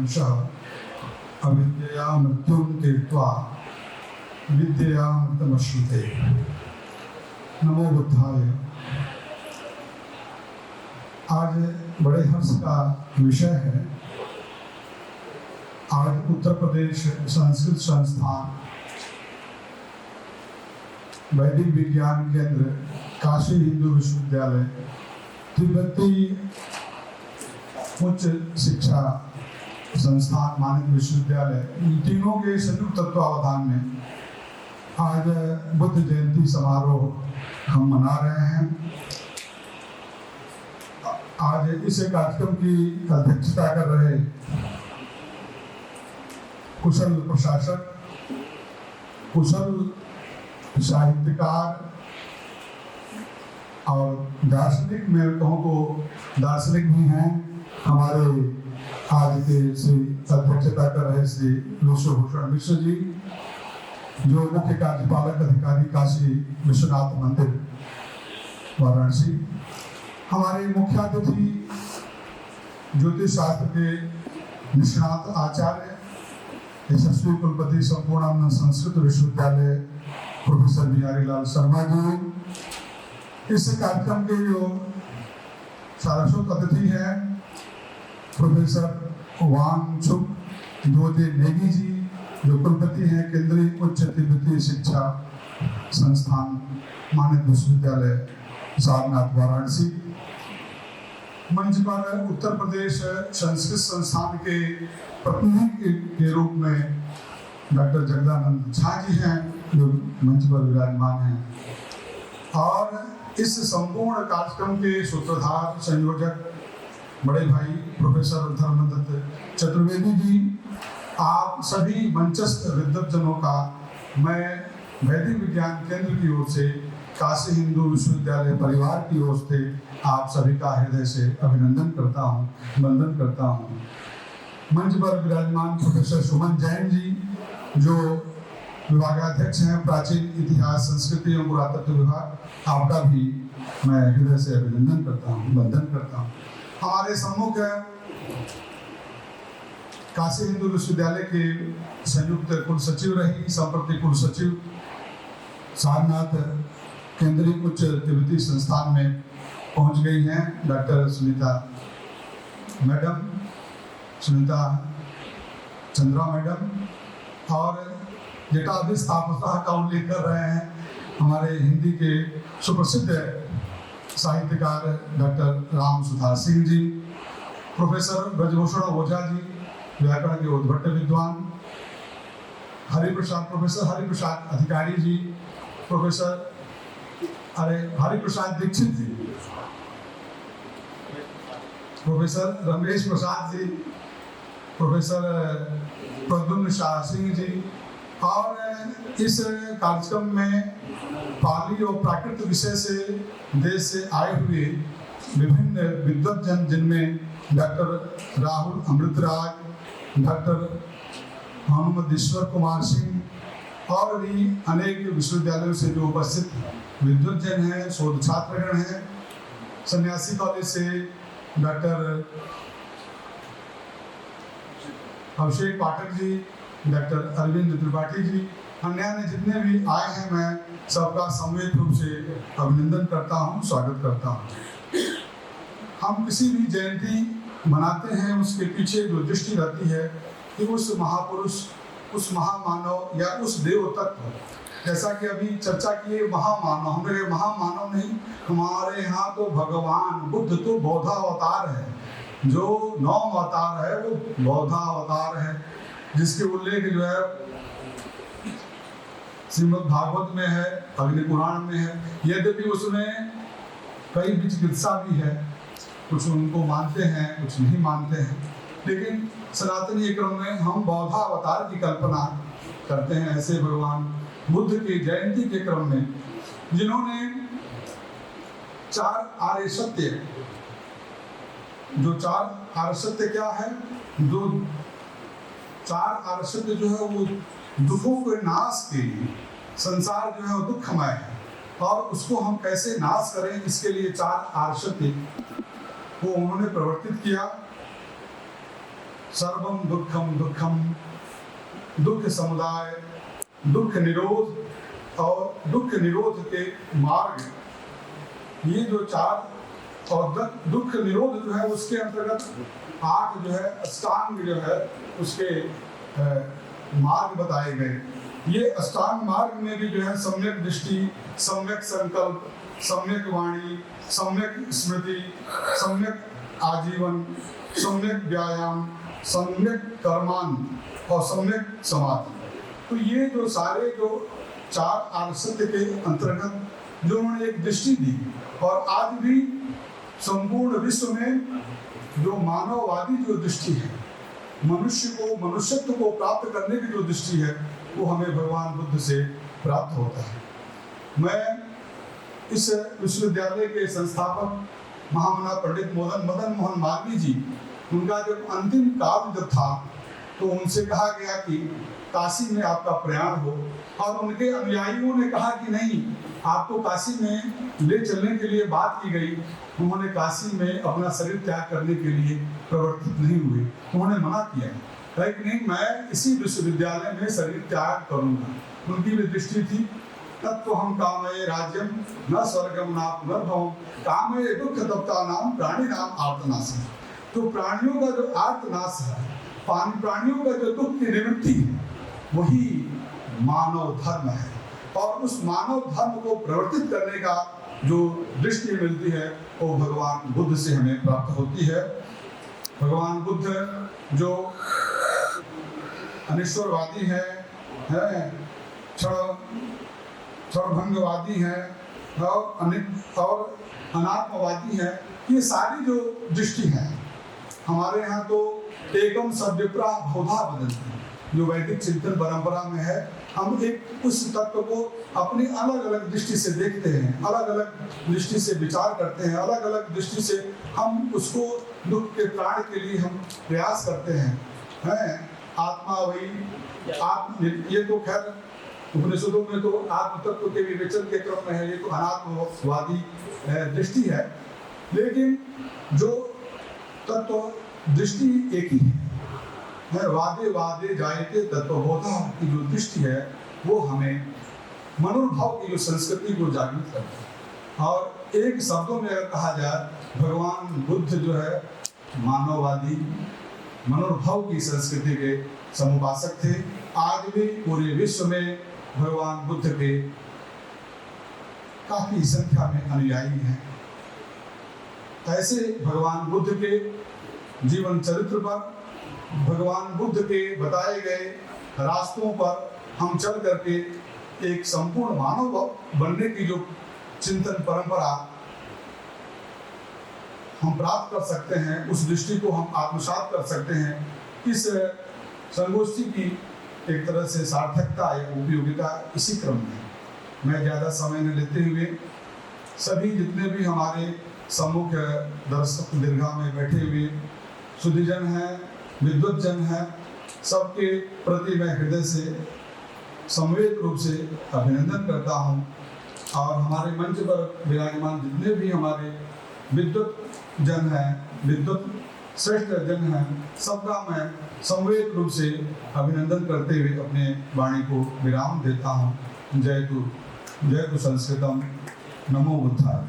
अंशः अविद्यया मृत्युं तीर्त्वा विद्ययामृतमश्नुते। नमो बुद्धाय। आज बड़े हर्ष का विषय है। आज उत्तर प्रदेश संस्कृत संस्थान वैदिक विज्ञान केंद्र काशी हिंदू विश्वविद्यालय तिब्बती उच्च शिक्षा संस्थान मानद विश्वविद्यालय, इन तीनों के संयुक्त तत्वावधान में आज बुद्ध जयंती समारोह हम मना रहे हैं। आज इस कार्यक्रम की अध्यक्षता कर रहे कुशल प्रशासक, कुशल साहित्यकार और दार्शनिक, मैं कहूँ तो दार्शनिक भी हैं, हमारे आज के श्री अध्यक्षता कर रहे श्री विश्वभूषण मिश्र जी, जो मुख्य कार्यपालक अधिकारी काशी विश्वनाथ मंदिर वाराणसी। हमारे मुख्य अतिथि ज्योतिष शास्त्र के निष्णात आचार्य यशस्वी कुलपति संपूर्णानंद संस्कृत विश्वविद्यालय प्रोफेसर बिहारी लाल शर्मा जी। इस कार्यक्रम के जो सारस्वत अतिथि हैं प्रोफेसर वांगचुक दोदे नेगी जी, जो कुलपति हैं केंद्रीय उच्च तिब्बती शिक्षा संस्थान मानद विश्वविद्यालय सारनाथ वाराणसी। मंच पर उत्तर प्रदेश संस्कृत संस्थान के प्रतिनिधि के रूप में डॉक्टर जगदानंद झा जी हैं, जो मंच पर विराजमान हैं। और इस संपूर्ण कार्यक्रम के सूत्रधार संयोजक बड़े भाई प्रोफेसर धर्मदत्त चतुर्वेदी जी, आप सभी मंचस्थ विद्वज्जनों का मैं वैदिक विज्ञान केंद्र की ओर से, काशी हिंदू विश्वविद्यालय परिवार की ओर से आप सभी का हृदय से अभिनंदन करता हूँ, वंदन करता हूँ। मंच पर विराजमान प्रोफेसर सुमन जैन जी, जो विभागाध्यक्ष हैं प्राचीन इतिहास संस्कृति एवं पुरातत्व विभाग, आपका भी मैं हृदय से अभिनंदन करता हूँ, वंदन करता हूँ। हमारे सम्मुख काशी हिंदू विश्वविद्यालय के संयुक्त कुल सचिव रही, संप्रति कुल सचिव सारनाथ केंद्रीय उच्च तिब्बती संस्थान में पहुंच गई हैं doctor Sunita madam, Sunita Chandra madam, और जटाधिस्थापकता का उल्लेख कर रहे हैं हमारे हिंदी के सुप्रसिद्ध साहित्यकार डॉक्टर राम सुधार सिंह जी, प्रोफेसर ब्रजभूषण ओझा जी, व्याकरण के उद्भट विद्वान, प्रोफेसर हरिप्रसाद अधिकारी जी, प्रोफेसर हरिप्रसाद दीक्षित जी, प्रोफेसर रमेश प्रसाद जी, प्रोफेसर प्रद्युम्न शाह सिंह जी। और इस कार्यक्रम में पाली और प्राकृत विषय से देश से आए हुए विभिन्न विद्वज्जन, जिनमें डॉक्टर राहुल अमृतराज, डॉक्टर मोहम्मद कुमार सिंह और भी अनेक विश्वविद्यालयों से जो उपस्थित विद्वज्जन हैं, शोध छात्रगण हैं। सन्यासी कॉलेज से डॉक्टर अभिषेक पाठक जी, डॉक्टर अरविंद त्रिपाठी जी, अन्य जितने भी आए हैं, मैं सबका सम्मिलित रूप से अभिनंदन करता हूँ, स्वागत करता हूँ। हम किसी भी जयंती मनाते हैं, उसके पीछे जो दृष्टि रहती है कि उस महापुरुष, उस महामानव या उस देव तत्व, जैसा कि अभी चर्चा किए महामानव, हमारे महामानव नहीं, हमारे यहाँ तो भगवान बुद्ध तो बौद्धावतार है, जो 9 अवतार है वो बौद्धावतार है, जिसके उल्लेख जो है श्रीमद् भागवत में है, अग्नि पुराण में है। यद्यपि उसमें कई विचिकित्सा भी है, कुछ उनको मानते हैं, कुछ नहीं मानते हैं, लेकिन सनातनी क्रम में हम बौद्धावतार की कल्पना करते हैं ऐसे भगवान बुद्ध की जयंती के क्रम में, जिन्होंने 4 आर्य सत्य, जो 4 आर्य सत्य क्या है, जो 4 आर्य सत्य जो है वो दुखों के नाश के लिए, संसार जो है वो दुखमय है और उसको हम कैसे नाश करें, इसके लिए 4 आर्य सत्य को उन्होंने प्रवर्तित किया। सर्वम दुखम दुखम, दुख समुदाय, दुख निरोध और दुख निरोध के मार्ग, ये जो 4 और दुख निरोध जो है उसके अंतर्गत 8 जो है अष्टांग जो है उसके मार्ग बताए गए। ये अष्टांग मार्ग में भी जो है सम्यक दृष्टि, सम्यक संकल्प, सम्यक वाणी, सम्यक स्मृति, सम्यक आजीवन, सम्यक व्यायाम, सम्यक कर्मान और सम्यक समाधि। तो ये जो सारे जो 4 आर्य सत्य के अंतर्गत जो उन्होंने एक दृष्टि दी, और आज भी संपूर्ण विश्व में जो मानववादी जो दृष्टि है, मनुष्य को मनुष्यत्व को प्राप्त करने की जो दृष्टि है, वो हमें भगवान बुद्ध से प्राप्त होता है। मैं इस विश्वविद्यालय के संस्थापक महामना पंडित मदन मोहन मालवीय जी, उनका जब अंतिम काल जब था तो उनसे कहा गया कि काशी में आपका प्रयाण हो, और उनके अनुयायियों ने कहा कि नहीं, आपको काशी में ले चलने के लिए बात की गई। उन्होंने काशी में अपना शरीर त्याग करने के लिए प्रवर्तित नहीं हुए, उन्होंने मना किया, कहा कि नहीं, मैं इसी विश्वविद्यालय में शरीर त्याग करूंगा। उनकी भी दृष्टि थी तत्व हम कामये राज्यम न स्वर्गम न पुनर्भवम कामये दुख तप्ता नाम प्राणी नाम आर्तनाश। तो प्राणियों का जो आर्तनाश है, प्राणियों का जो दुख की निवृत्ति है, वही मानव धर्म है। और उस मानव धर्म को प्रवर्तित करने का जो दृष्टि मिलती है वो भगवान बुद्ध से हमें प्राप्त होती है। भगवान बुद्ध जो अनिश्वरवादी है, क्षणभंगवादी है और अनात्मवादी है, ये सारी जो दृष्टि है हमारे यहाँ तो एकम सद्विप्रा बहुधा बदलती है। जो वैदिक चिंतन परंपरा में है, हम एक उस तत्व को अपनी अलग अलग दृष्टि से देखते हैं, अलग अलग दृष्टि से विचार करते हैं, अलग अलग दृष्टि से हम उसको दुख के त्राण के लिए हम प्रयास करते हैं। आत्मा वही ये तो खैर उपनिषदों में तो आत्म तत्व के विवेचन के क्रम में है, ये तो अनात्मवादी दृष्टि है। लेकिन जो तत्व दृष्टि एक ही है, वादे वादे जायते तत्वबोधा की जो दृष्टि है वो हमें मनोभाव की जो संस्कृति को जागृत करती है। और एक शब्दों में अगर कहा जाए, भगवान बुद्ध जो है मानववादी मनोभाव की संस्कृति के समुपासक थे। आज भी पूरे विश्व में भगवान बुद्ध के काफी संख्या में अनुयायी हैं। ऐसे भगवान बुद्ध के जीवन चरित्र पर, भगवान बुद्ध के बताए गए रास्तों पर हम चल करके एक संपूर्ण मानव बनने की जो चिंतन परंपरा हम प्राप्त कर सकते हैं, उस दृष्टि को हम आत्मसात कर सकते हैं। इस संगोष्ठी की एक तरह से सार्थकता या उपयोगिता इसी क्रम में। मैं ज़्यादा समय न लेते हुए सभी जितने भी हमारे सम्मुख दर्शक दीर्घा में बैठे हुए सुधीजन हैं, विद्वत जन हैं, सबके प्रति मैं हृदय से संवेद रूप से अभिनंदन करता हूं। और हमारे मंच पर विराजमान जितने भी हमारे विद्वत जन हैं, विद्वत श्रेष्ठ जन हैं, सबका मैं संवेद रूप से अभिनंदन करते हुए अपने वाणी को विराम देता हूं। जय तु संस्कृतम। नमो बुद्धाय।